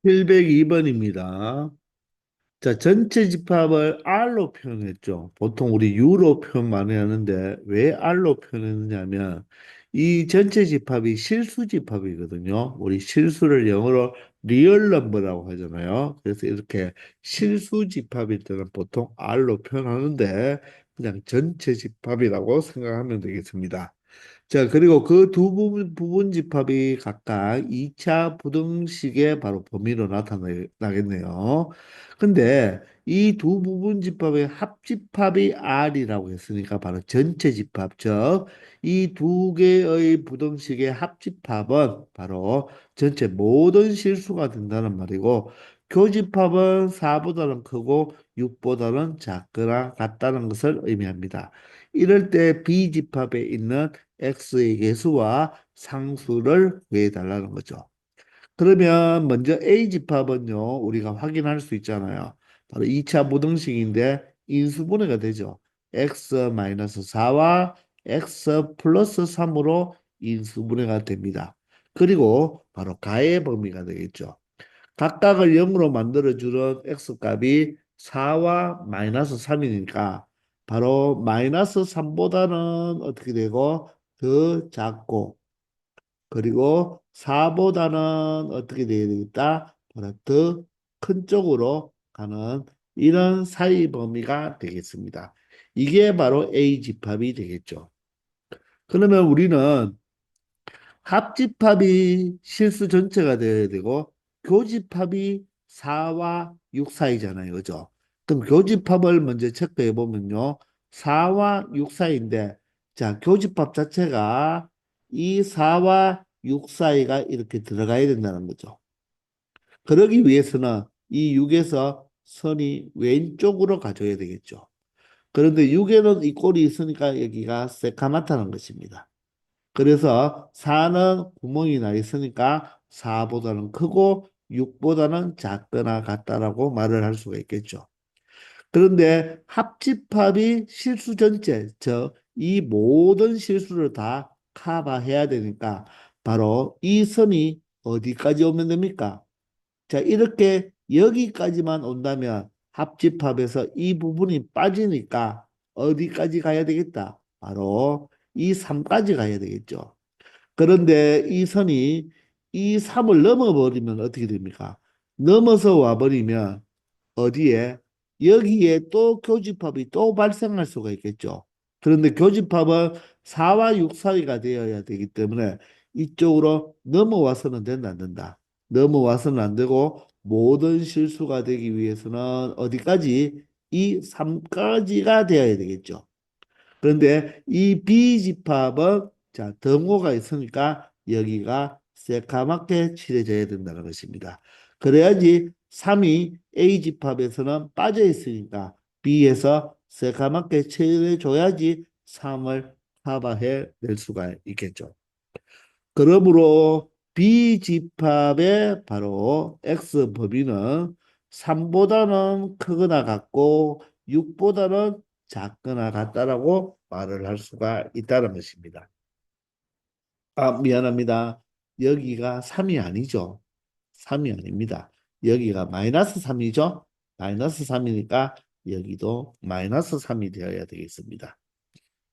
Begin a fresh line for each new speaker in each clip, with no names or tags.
702번입니다. 자, 전체 집합을 R로 표현했죠. 보통 우리 U로 표현 많이 하는데 왜 R로 표현했느냐면 이 전체 집합이 실수 집합이거든요. 우리 실수를 영어로 리얼 넘버라고 하잖아요. 그래서 이렇게 실수 집합일 때는 보통 R로 표현하는데 그냥 전체 집합이라고 생각하면 되겠습니다. 자, 그리고 그 두 부분 집합이 각각 2차 부등식의 바로 범위로 나타나겠네요. 근데 이 두 부분 집합의 합집합이 R이라고 했으니까 바로 전체 집합, 즉, 이 두 개의 부등식의 합집합은 바로 전체 모든 실수가 된다는 말이고, 교집합은 4보다는 크고 6보다는 작거나 같다는 것을 의미합니다. 이럴 때 B집합에 있는 x의 개수와 상수를 구해달라는 거죠. 그러면 먼저 A 집합은요, 우리가 확인할 수 있잖아요. 바로 2차 부등식인데 인수분해가 되죠. x-4와 x 플러스 3으로 인수분해가 됩니다. 그리고 바로 가의 범위가 되겠죠. 각각을 0으로 만들어주는 x값이 4와 마이너스 3이니까 바로 마이너스 3보다는 어떻게 되고 더 작고 그리고 4보다는 어떻게 돼야 되겠다? 바로 더 큰 쪽으로 가는 이런 사이 범위가 되겠습니다. 이게 바로 A 집합이 되겠죠. 그러면 우리는 합집합이 실수 전체가 되어야 되고 교집합이 4와 6 사이잖아요. 그죠? 그럼 교집합을 먼저 체크해 보면요. 4와 6 사이인데 자, 교집합 자체가 이 4와 6 사이가 이렇게 들어가야 된다는 거죠. 그러기 위해서는 이 6에서 선이 왼쪽으로 가줘야 되겠죠. 그런데 6에는 이 꼴이 있으니까 여기가 새카맣다는 것입니다. 그래서 4는 구멍이 나 있으니까 4보다는 크고 6보다는 작거나 같다라고 말을 할 수가 있겠죠. 그런데 합집합이 실수 전체, 즉 이 모든 실수를 다 커버해야 되니까 바로 이 선이 어디까지 오면 됩니까? 자, 이렇게 여기까지만 온다면 합집합에서 이 부분이 빠지니까 어디까지 가야 되겠다? 바로 이 3까지 가야 되겠죠. 그런데 이 선이 이 3을 넘어버리면 어떻게 됩니까? 넘어서 와버리면 어디에? 여기에 또 교집합이 또 발생할 수가 있겠죠. 그런데 교집합은 4와 6 사이가 되어야 되기 때문에 이쪽으로 넘어와서는 된다, 안 된다. 넘어와서는 안 되고 모든 실수가 되기 위해서는 어디까지? 이 3까지가 되어야 되겠죠. 그런데 이 B집합은 자, 등호가 있으니까 여기가 새까맣게 칠해져야 된다는 것입니다. 그래야지 3이 A집합에서는 빠져 있으니까 B에서 새까맣게 칠해줘야지 3을 커버해 낼 수가 있겠죠. 그러므로 B집합의 바로 X 범위는 3보다는 크거나 같고 6보다는 작거나 같다라고 말을 할 수가 있다는 것입니다. 아, 미안합니다. 여기가 3이 아니죠. 3이 아닙니다. 여기가 마이너스 3이죠. 마이너스 3이니까 여기도 마이너스 3이 되어야 되겠습니다.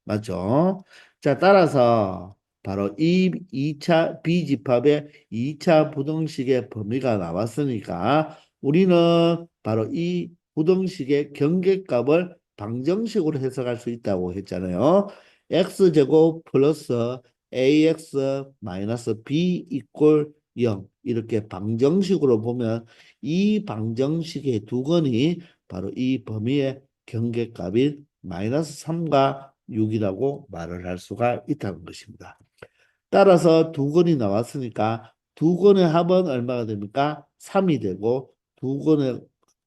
맞죠? 자, 따라서 바로 이 2차 B집합의 2차 부등식의 범위가 나왔으니까 우리는 바로 이 부등식의 경계값을 방정식으로 해석할 수 있다고 했잖아요. x제곱 플러스 ax 마이너스 b 이꼴 0 이렇게 방정식으로 보면 이 방정식의 두 건이 바로 이 범위의 경계값인 마이너스 3과 6이라고 말을 할 수가 있다는 것입니다. 따라서 두 건이 나왔으니까 두 건의 합은 얼마가 됩니까? 3이 되고 두 건의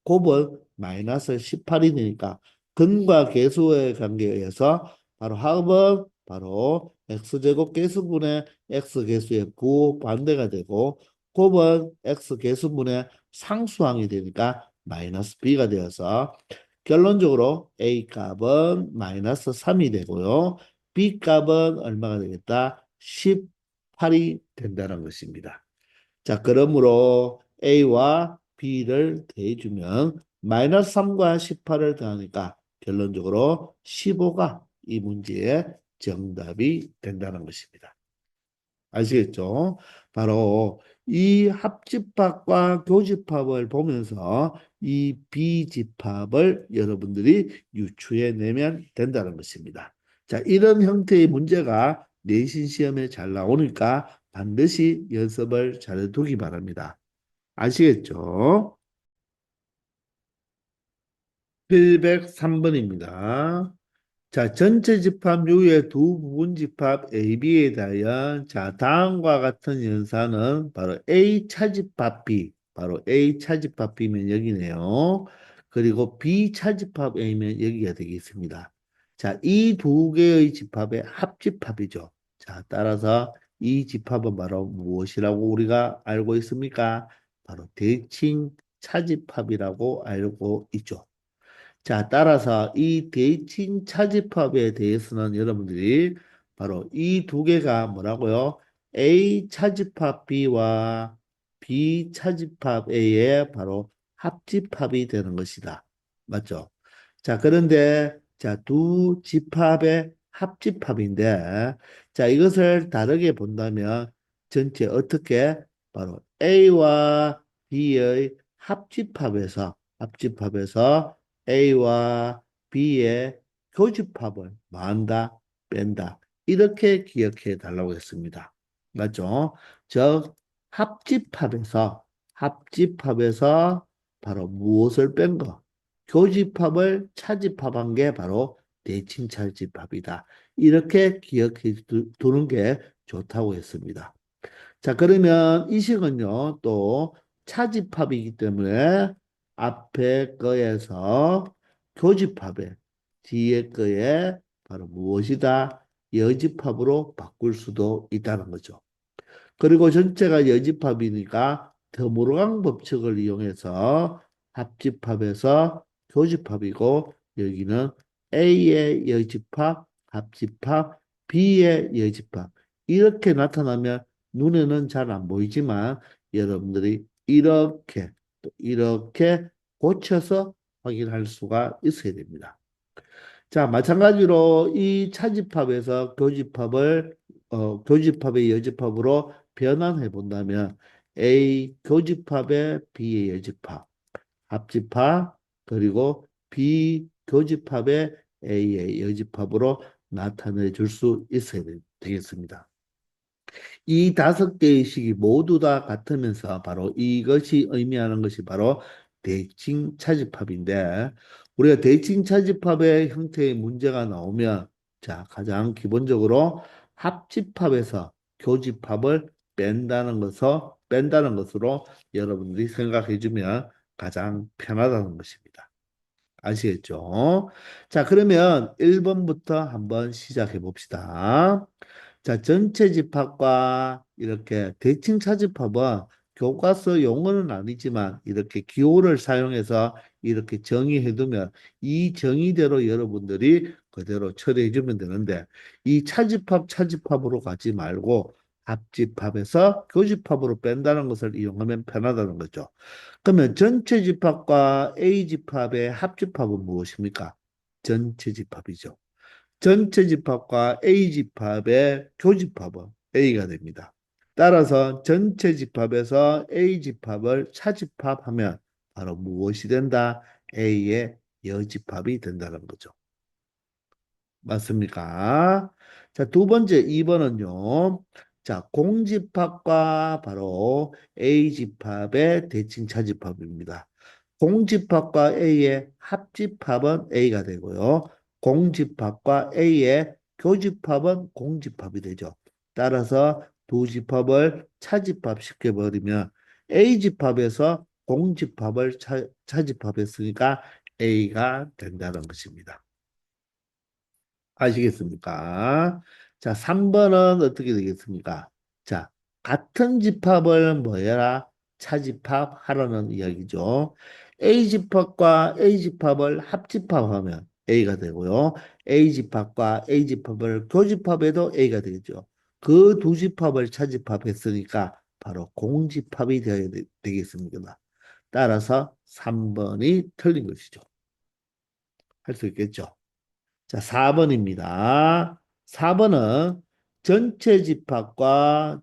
곱은 마이너스 18이 되니까 근과 계수의 관계에 의해서 바로 합은 바로 x제곱 계수분의 x계수의 부반대가 되고 곱은 x계수분의 상수항이 되니까 마이너스 b가 되어서 결론적으로 A 값은 마이너스 3이 되고요. B 값은 얼마가 되겠다? 18이 된다는 것입니다. 자, 그러므로 A와 B를 더해주면 마이너스 3과 18을 더하니까 결론적으로 15가 이 문제의 정답이 된다는 것입니다. 아시겠죠? 바로 이 합집합과 교집합을 보면서 이 비집합을 여러분들이 유추해내면 된다는 것입니다. 자, 이런 형태의 문제가 내신 시험에 잘 나오니까 반드시 연습을 잘해두기 바랍니다. 아시겠죠? 703번입니다. 자, 전체 집합 U의 두 부분 집합 AB에 대하여 자, 다음과 같은 연산은 바로 A 차집합 B, 바로 A 차집합 B면 여기네요. 그리고 B 차집합 A면 여기가 되겠습니다. 자, 이 두 개의 집합의 합집합이죠. 자, 따라서 이 집합은 바로 무엇이라고 우리가 알고 있습니까? 바로 대칭 차집합이라고 알고 있죠. 자, 따라서 이 대칭 차집합에 대해서는 여러분들이 바로 이 두 개가 뭐라고요? A 차집합 B와 B 차집합 A의 바로 합집합이 되는 것이다. 맞죠? 자, 그런데 자, 두 집합의 합집합인데 자, 이것을 다르게 본다면 전체 어떻게 바로 A와 B의 합집합에서 A와 B의 교집합을 뭐한다? 뺀다. 이렇게 기억해 달라고 했습니다. 맞죠? 즉 합집합에서 바로 무엇을 뺀 거? 교집합을 차집합한 게 바로 대칭차집합이다. 이렇게 기억해 두는 게 좋다고 했습니다. 자, 그러면 이 식은요, 또 차집합이기 때문에 앞에 거에서 교집합에, 뒤에 거에 바로 무엇이다? 여집합으로 바꿀 수도 있다는 거죠. 그리고 전체가 여집합이니까 드모르강 법칙을 이용해서 합집합에서 교집합이고 여기는 A의 여집합, 합집합, B의 여집합 이렇게 나타나면 눈에는 잘 안 보이지만 여러분들이 이렇게 또 이렇게 고쳐서 확인할 수가 있어야 됩니다. 자, 마찬가지로 이 차집합에서 교집합의 여집합으로 변환해 본다면 A 교집합의 B의 여집합, 합집합, 그리고 B 교집합의 A의 여집합으로 나타내 줄 수 있어야 되겠습니다. 이 다섯 개의 식이 모두 다 같으면서 바로 이것이 의미하는 것이 바로 대칭 차집합인데 우리가 대칭 차집합의 형태의 문제가 나오면 자 가장 기본적으로 합집합에서 교집합을 뺀다는 것으로 여러분들이 생각해 주면 가장 편하다는 것입니다. 아시겠죠? 자, 그러면 1번부터 한번 시작해 봅시다. 자, 전체 집합과 이렇게 대칭 차집합은 교과서 용어는 아니지만 이렇게 기호를 사용해서 이렇게 정의해 두면 이 정의대로 여러분들이 그대로 처리해 주면 되는데 이 차집합으로 가지 말고 합집합에서 교집합으로 뺀다는 것을 이용하면 편하다는 거죠. 그러면 전체 집합과 A 집합의 합집합은 무엇입니까? 전체 집합이죠. 전체 집합과 A 집합의 교집합은 A가 됩니다. 따라서 전체 집합에서 A 집합을 차집합하면 바로 무엇이 된다? A의 여집합이 된다는 거죠. 맞습니까? 자, 두 번째 2번은요. 자, 공집합과 바로 A집합의 대칭 차집합입니다. 공집합과 A의 합집합은 A가 되고요. 공집합과 A의 교집합은 공집합이 되죠. 따라서 두 집합을 차집합 시켜버리면 A집합에서 공집합을 차집합했으니까 A가 된다는 것입니다. 아시겠습니까? 자, 3번은 어떻게 되겠습니까? 자, 같은 집합을 뭐해라? 차집합하라는 이야기죠. A집합과 A집합을 합집합하면 A가 되고요. A집합과 A집합을 교집합해도 A가 되죠. 그 두 집합을 차집합했으니까 바로 공집합이 되어야 되겠습니다. 따라서 3번이 틀린 것이죠. 할 수 있겠죠. 자, 4번입니다. 4번은 전체 집합과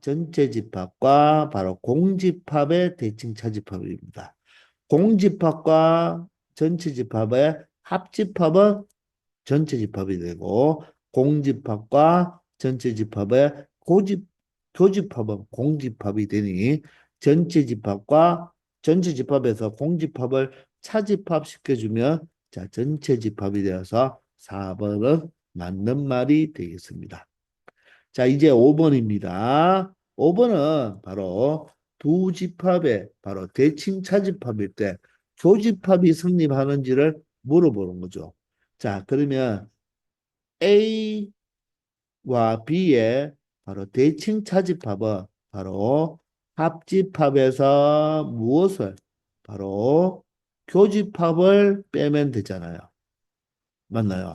바로 공집합의 대칭 차집합입니다. 공집합과 전체 집합의 합집합은 전체 집합이 되고 공집합과 전체 집합의 교집합은 공집합이 되니 전체 집합에서 공집합을 차집합 시켜주면 자, 전체 집합이 되어서 4번은 맞는 말이 되겠습니다. 자, 이제 5번입니다. 5번은 바로 두 집합의 바로 대칭 차집합일 때 교집합이 성립하는지를 물어보는 거죠. 자, 그러면 A와 B의 바로 대칭 차집합은 바로 합집합에서 무엇을 바로 교집합을 빼면 되잖아요. 맞나요?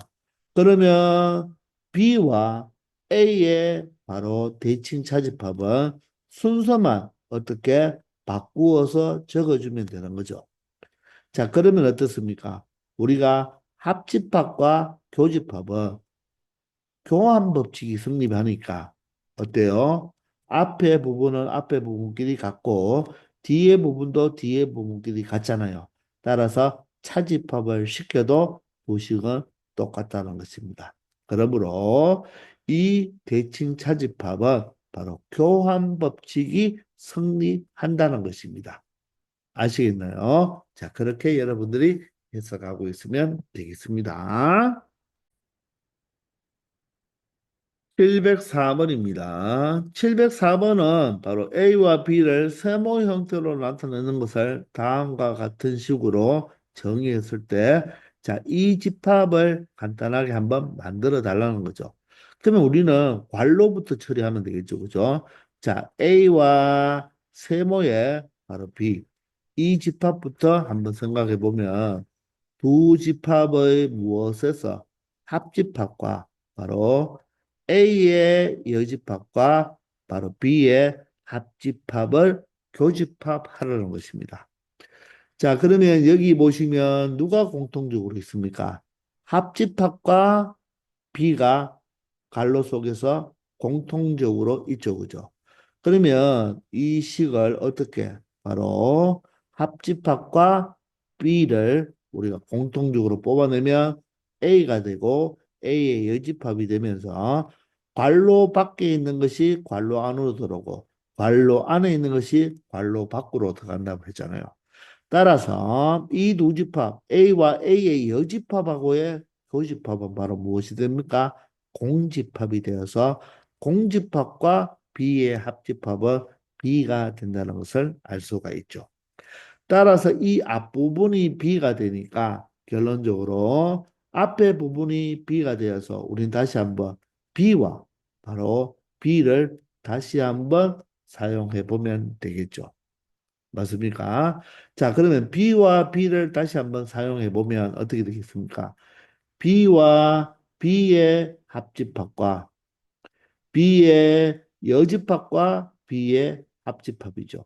그러면 B와 A의 바로 대칭 차집합은 순서만 어떻게 바꾸어서 적어주면 되는 거죠. 자, 그러면 어떻습니까? 우리가 합집합과 교집합은 교환 법칙이 성립하니까 어때요? 앞에 부분은 앞에 부분끼리 같고 뒤에 부분도 뒤에 부분끼리 같잖아요. 따라서 차집합을 시켜도 부식은 똑같다는 것입니다. 그러므로 이 대칭 차집합은 바로 교환 법칙이 성립한다는 것입니다. 아시겠나요? 자, 그렇게 여러분들이 해석하고 있으면 되겠습니다. 704번입니다. 704번은 바로 A와 B를 세모 형태로 나타내는 것을 다음과 같은 식으로 정의했을 때, 자, 이 집합을 간단하게 한번 만들어 달라는 거죠. 그러면 우리는 괄호부터 처리하면 되겠죠. 그죠? 자, A와 세모의 바로 B. 이 집합부터 한번 생각해 보면 두 집합의 무엇에서 합집합과 바로 A의 여집합과 바로 B의 합집합을 교집합하라는 것입니다. 자, 그러면 여기 보시면 누가 공통적으로 있습니까? 합집합과 B가 갈로 속에서 공통적으로 있죠, 그죠? 그러면 이 식을 어떻게 바로 합집합과 B를 우리가 공통적으로 뽑아내면 A가 되고 A의 여집합이 되면서 괄호 밖에 있는 것이 괄호 안으로 들어오고 괄호 안에 있는 것이 괄호 밖으로 들어간다고 했잖아요. 따라서 이 두 집합 A와 A의 여집합하고의 교집합은 바로 무엇이 됩니까? 공집합이 되어서 공집합과 B의 합집합은 B가 된다는 것을 알 수가 있죠. 따라서 이 앞부분이 B가 되니까 결론적으로 앞에 부분이 B가 되어서 우리는 다시 한번 B와 바로 B를 다시 한번 사용해 보면 되겠죠. 맞습니까? 자, 그러면 B와 B를 다시 한번 사용해 보면 어떻게 되겠습니까? B와 B의 합집합과 B의 여집합과 B의 합집합이죠.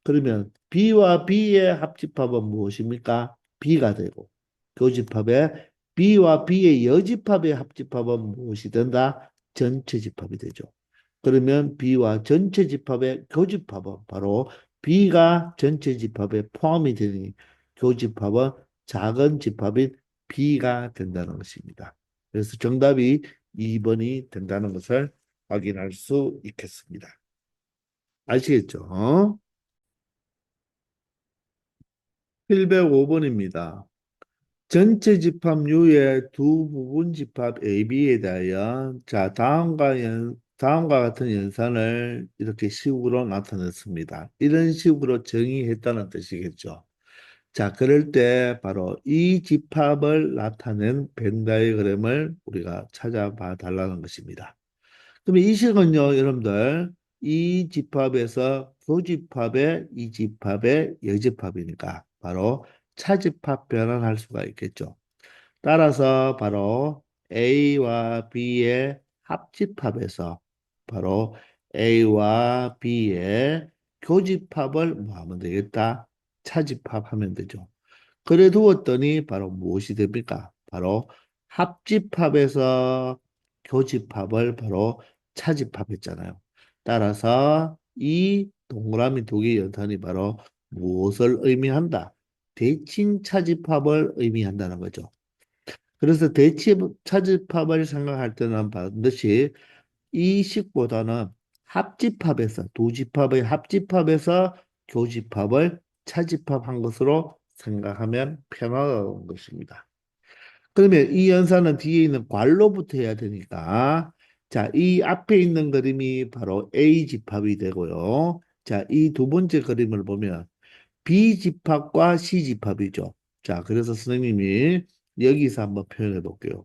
그러면 B와 B의 합집합은 무엇입니까? B가 되고 교집합에 B와 B의 여집합의 합집합은 무엇이 된다? 전체 집합이 되죠. 그러면 B와 전체 집합의 교집합은 바로 B가 전체 집합에 포함이 되니 교집합은 작은 집합인 B가 된다는 것입니다. 그래서 정답이 2번이 된다는 것을 확인할 수 있겠습니다. 아시겠죠? 705번입니다. 전체 집합류의 두 부분 집합 AB에 대하여 자 다음과 같은 연산을 이렇게 식으로 나타냈습니다. 이런 식으로 정의했다는 뜻이겠죠. 자, 그럴 때 바로 이 집합을 나타낸 벤 다이어그램을 우리가 찾아봐 달라는 것입니다. 그럼 이 식은요, 여러분들 이 집합에서 교집합의 이 집합의 여집합이니까 바로 차집합 변환할 수가 있겠죠. 따라서 바로 A와 B의 합집합에서 바로 A와 B의 교집합을 뭐 하면 되겠다? 차집합하면 되죠. 그래 두었더니 바로 무엇이 됩니까? 바로 합집합에서 교집합을 바로 차집합했잖아요. 따라서 이 동그라미 두 개의 연산이 바로 무엇을 의미한다? 대칭 차집합을 의미한다는 거죠. 그래서 대칭 차집합을 생각할 때는 반드시 이 식보다는 합집합에서 두 집합의 합집합에서 교집합을 차집합한 것으로 생각하면 편하다는 것입니다. 그러면 이 연산은 뒤에 있는 괄로부터 해야 되니까 자, 이 앞에 있는 그림이 바로 A 집합이 되고요. 자, 이 두 번째 그림을 보면 B 집합과 C 집합이죠. 자, 그래서 선생님이 여기서 한번 표현해 볼게요.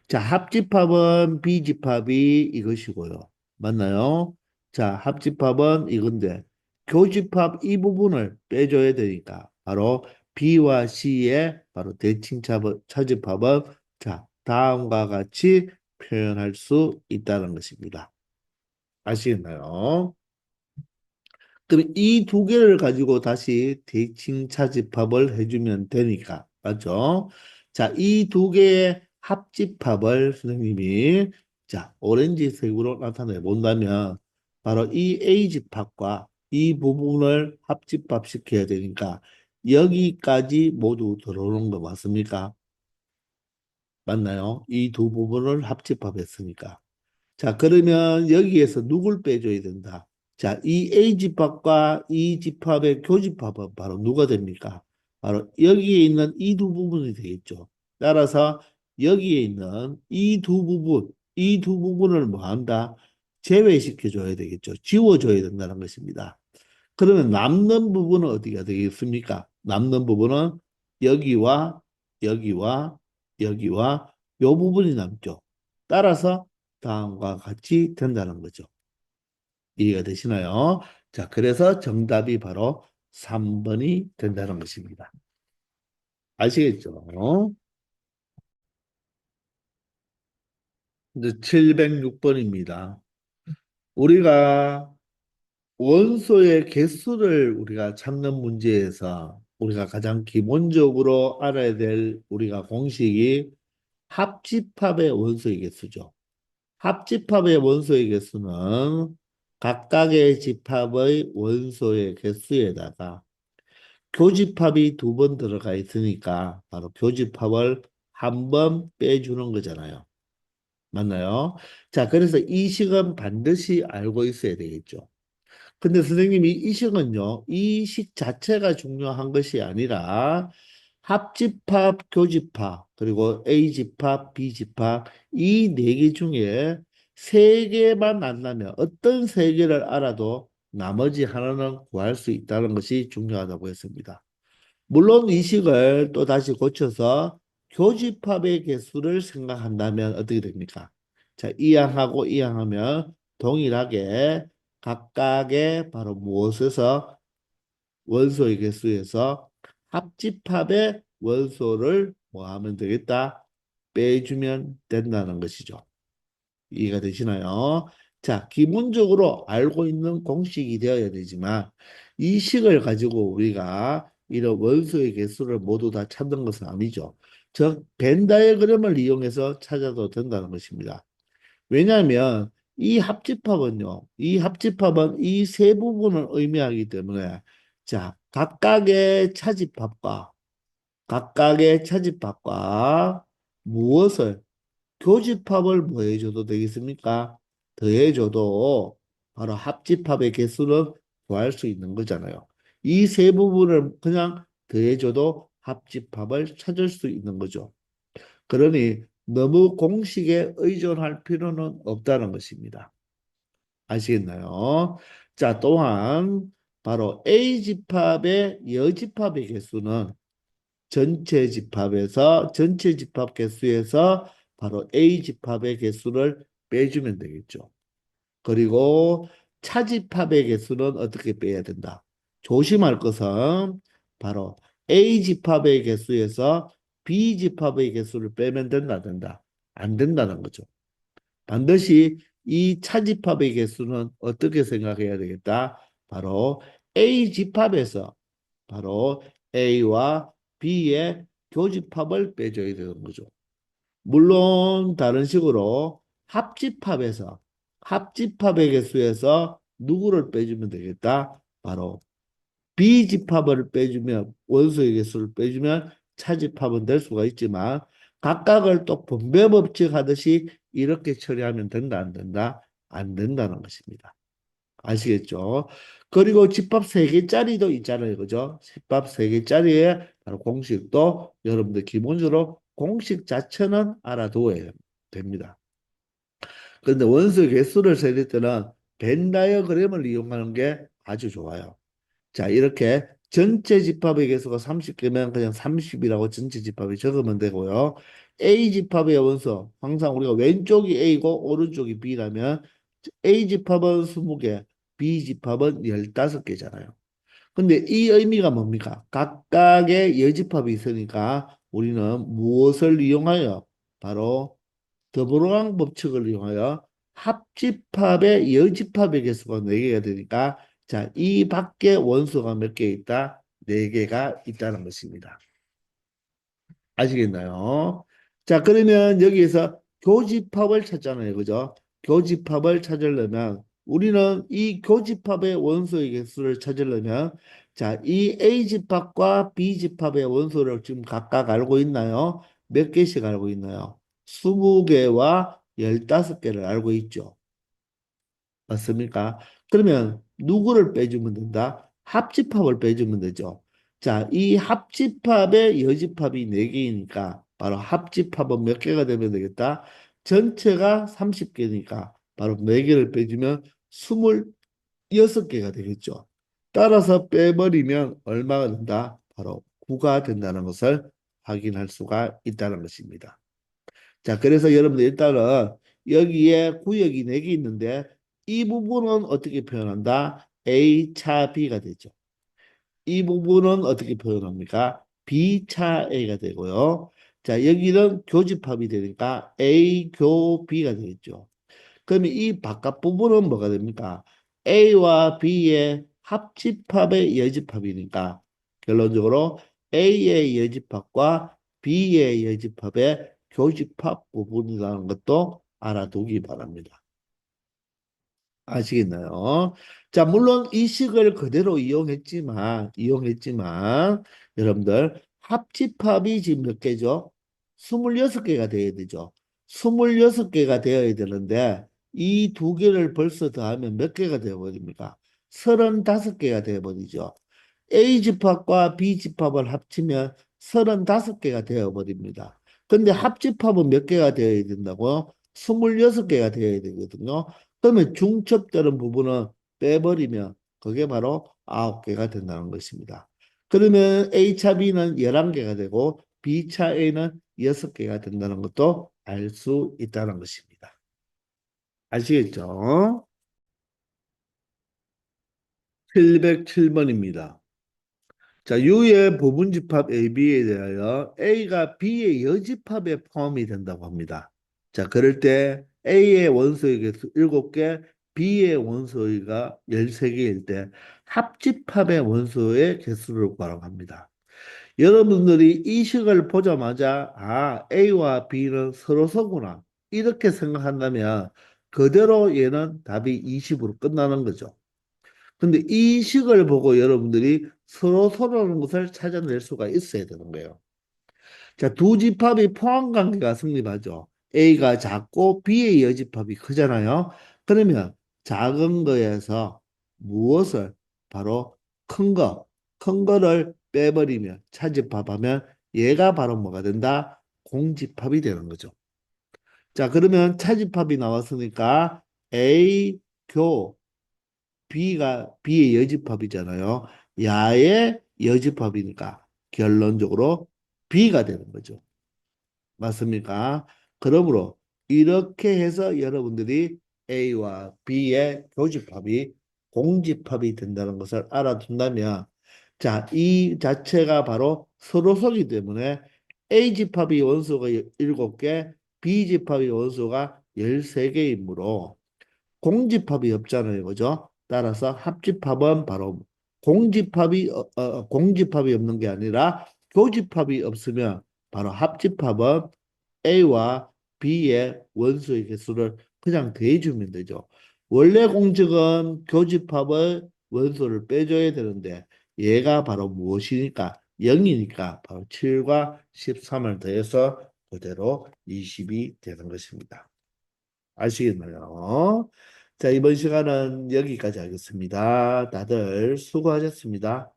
자, 합집합은 B집합이 이것이고요. 맞나요? 자, 합집합은 이건데, 교집합 이 부분을 빼줘야 되니까, 바로 B와 C의 바로 차집합은, 자, 다음과 같이 표현할 수 있다는 것입니다. 아시겠나요? 그럼 이 두 개를 가지고 다시 대칭 차집합을 해주면 되니까. 맞죠? 자, 이 두 개의 합집합을 선생님이 자, 오렌지색으로 나타내 본다면 바로 이 A집합과 이 부분을 합집합 시켜야 되니까 여기까지 모두 들어오는 거 맞습니까? 맞나요? 이 두 부분을 합집합했으니까. 자, 그러면 여기에서 누굴 빼줘야 된다? 자, 이 A 집합과 이 집합의 교집합은 바로 누가 됩니까? 바로 여기에 있는 이 두 부분이 되겠죠. 따라서 여기에 있는 이 두 부분을 뭐 한다? 제외시켜 줘야 되겠죠. 지워줘야 된다는 것입니다. 그러면 남는 부분은 어디가 되겠습니까? 남는 부분은 여기와 여기와 여기와 요 부분이 남죠. 따라서 다음과 같이 된다는 거죠. 이해가 되시나요? 자, 그래서 정답이 바로 3번이 된다는 것입니다. 아시겠죠? 이제 706번입니다. 우리가 원소의 개수를 우리가 찾는 문제에서 우리가 가장 기본적으로 알아야 될 우리가 공식이 합집합의 원소의 개수죠. 합집합의 원소의 개수는 각각의 집합의 원소의 개수에다가 교집합이 두 번 들어가 있으니까 바로 교집합을 한 번 빼주는 거잖아요. 맞나요? 자, 그래서 이 식은 반드시 알고 있어야 되겠죠. 근데 선생님이 이 식은요, 이 식 자체가 중요한 것이 아니라 합집합, 교집합, 그리고 A집합, B집합 이 네 개 중에 세 개만 안 나면 어떤 세 개를 알아도 나머지 하나는 구할 수 있다는 것이 중요하다고 했습니다. 물론 이 식을 또 다시 고쳐서 교집합의 개수를 생각한다면 어떻게 됩니까? 자, 이항하고 이항하면 동일하게 각각의 바로 무엇에서 원소의 개수에서 합집합의 원소를 뭐 하면 되겠다? 빼주면 된다는 것이죠. 이해가 되시나요? 자, 기본적으로 알고 있는 공식이 되어야 되지만 이 식을 가지고 우리가 이런 원소의 개수를 모두 다 찾는 것은 아니죠. 즉, 벤 다이어그램을 이용해서 찾아도 된다는 것입니다. 왜냐하면 이 합집합은 이 세 부분을 의미하기 때문에 자, 각각의 차집합과 무엇을 교집합을 뭐 해줘도 되겠습니까? 더해줘도 바로 합집합의 개수를 구할 수 있는 거잖아요. 이 세 부분을 그냥 더해줘도 합집합을 찾을 수 있는 거죠. 그러니 너무 공식에 의존할 필요는 없다는 것입니다. 아시겠나요? 자, 또한 바로 A집합의 여집합의 개수는 전체 집합 개수에서 바로 A집합의 개수를 빼주면 되겠죠. 그리고 차집합의 개수는 어떻게 빼야 된다? 조심할 것은 바로 A집합의 개수에서 B집합의 개수를 빼면 된다. 안 된다는 거죠. 반드시 이 차집합의 개수는 어떻게 생각해야 되겠다? 바로 A 집합에서 바로 A와 B의 교집합을 빼줘야 되는 거죠. 물론 다른 식으로 합집합의 개수에서 누구를 빼주면 되겠다? 바로 B집합을 빼주면 원소의 개수를 빼주면 차집합은 될 수가 있지만 각각을 또 분배 법칙 하듯이 이렇게 처리하면 된다 안 된다? 안 된다는 것입니다. 아시겠죠? 그리고 집합 세개짜리도 있잖아요. 그죠? 집합 세개짜리의 바로 공식도 여러분들 기본적으로 공식 자체는 알아두어야 됩니다. 그런데 원소 개수를 세릴 때는 벤 다이어그램을 이용하는 게 아주 좋아요. 자, 이렇게 전체 집합의 개수가 30개면 그냥 30이라고 전체 집합이 적으면 되고요. A 집합의 원소, 항상 우리가 왼쪽이 A고 오른쪽이 B라면 A 집합은 20개, B 집합은 15개잖아요. 근데 이 의미가 뭡니까? 각각의 여집합이 있으니까 우리는 무엇을 이용하여 바로 더불어강 법칙을 이용하여 합집합의 여집합의 개수가 4개가 되니까 자, 이 밖에 원소가 몇 개 있다? 4개가 있다는 것입니다. 아시겠나요? 자, 그러면 여기에서 교집합을 찾잖아요. 그죠? 교집합을 찾으려면 우리는 이 교집합의 원소의 개수를 찾으려면 자, 이 A집합과 B집합의 원소를 지금 각각 알고 있나요? 몇 개씩 알고 있나요? 20개와 15개를 알고 있죠. 맞습니까? 그러면 누구를 빼주면 된다? 합집합을 빼주면 되죠. 자, 이 합집합의 여집합이 4개이니까 바로 합집합은 몇 개가 되면 되겠다? 전체가 30개니까 바로 4개를 빼주면 26개가 되겠죠. 따라서 빼버리면 얼마가 된다? 바로 9가 된다는 것을 확인할 수가 있다는 것입니다. 자, 그래서 여러분들 일단은 여기에 구역이 4개 있는데 이 부분은 어떻게 표현한다? A 차 B가 되죠. 이 부분은 어떻게 표현합니까? B 차 A가 되고요. 자, 여기는 교집합이 되니까 A 교 B가 되겠죠. 그러면 이 바깥 부분은 뭐가 됩니까? A와 B의 합집합의 여집합이니까 결론적으로 A의 여집합과 B의 여집합의 교집합 부분이라는 것도 알아두기 바랍니다. 아시겠나요? 자, 물론 이 식을 그대로 이용했지만, 여러분들, 합집합이 지금 몇 개죠? 26개가 되어야 되죠. 26개가 되어야 되는데, 이 2개를 벌써 더하면 몇 개가 되어버립니까? 35개가 되어버리죠. A집합과 B집합을 합치면 35개가 되어버립니다. 근데 합집합은 몇 개가 되어야 된다고요? 26개가 되어야 되거든요. 그러면 중첩되는 부분은 빼버리면 그게 바로 9개가 된다는 것입니다. 그러면 A차 B는 11개가 되고 B차 A는 6개가 된다는 것도 알 수 있다는 것입니다. 아시겠죠? 707번입니다. 자, U의 부분집합 AB에 대하여 A가 B의 여집합에 포함이 된다고 합니다. 자, 그럴 때 A의 원소의 개수 7개, B의 원소가 13개일 때 합집합의 원소의 개수를 구하라고 합니다. 여러분들이 이 식을 보자마자 A와 B는 서로서구나 이렇게 생각한다면 그대로 얘는 답이 20으로 끝나는 거죠. 근데 이 식을 보고 여러분들이 서로서로라는 것을 찾아낼 수가 있어야 되는 거예요. 자, 두 집합이 포함 관계가 성립하죠. A가 작고 B의 여집합이 크잖아요. 그러면 작은 거에서 무엇을 바로 큰 거, 큰 거를 빼버리면 차집합하면 얘가 바로 뭐가 된다? 공집합이 되는 거죠. 자, 그러면 차집합이 나왔으니까 A 교 B가 B의 여집합이잖아요. 야의 여집합이니까 결론적으로 B가 되는 거죠. 맞습니까? 그러므로 이렇게 해서 여러분들이 A와 B의 교집합이 공집합이 된다는 것을 알아둔다면 자, 이 자체가 바로 서로서기 때문에 A집합이 원소가 7개, B집합이 원소가 13개이므로 공집합이 없잖아요. 그죠? 따라서 합집합은 바로 공집합이 없는 게 아니라 교집합이 없으면 바로 합집합은 A와 B의 원소의 개수를 그냥 더해주면 되죠. 원래 공식은 교집합의 원소를 빼줘야 되는데 얘가 바로 무엇이니까? 0이니까 바로 7과 13을 더해서 그대로 20이 되는 것입니다. 아시겠나요? 자, 이번 시간은 여기까지 하겠습니다. 다들 수고하셨습니다.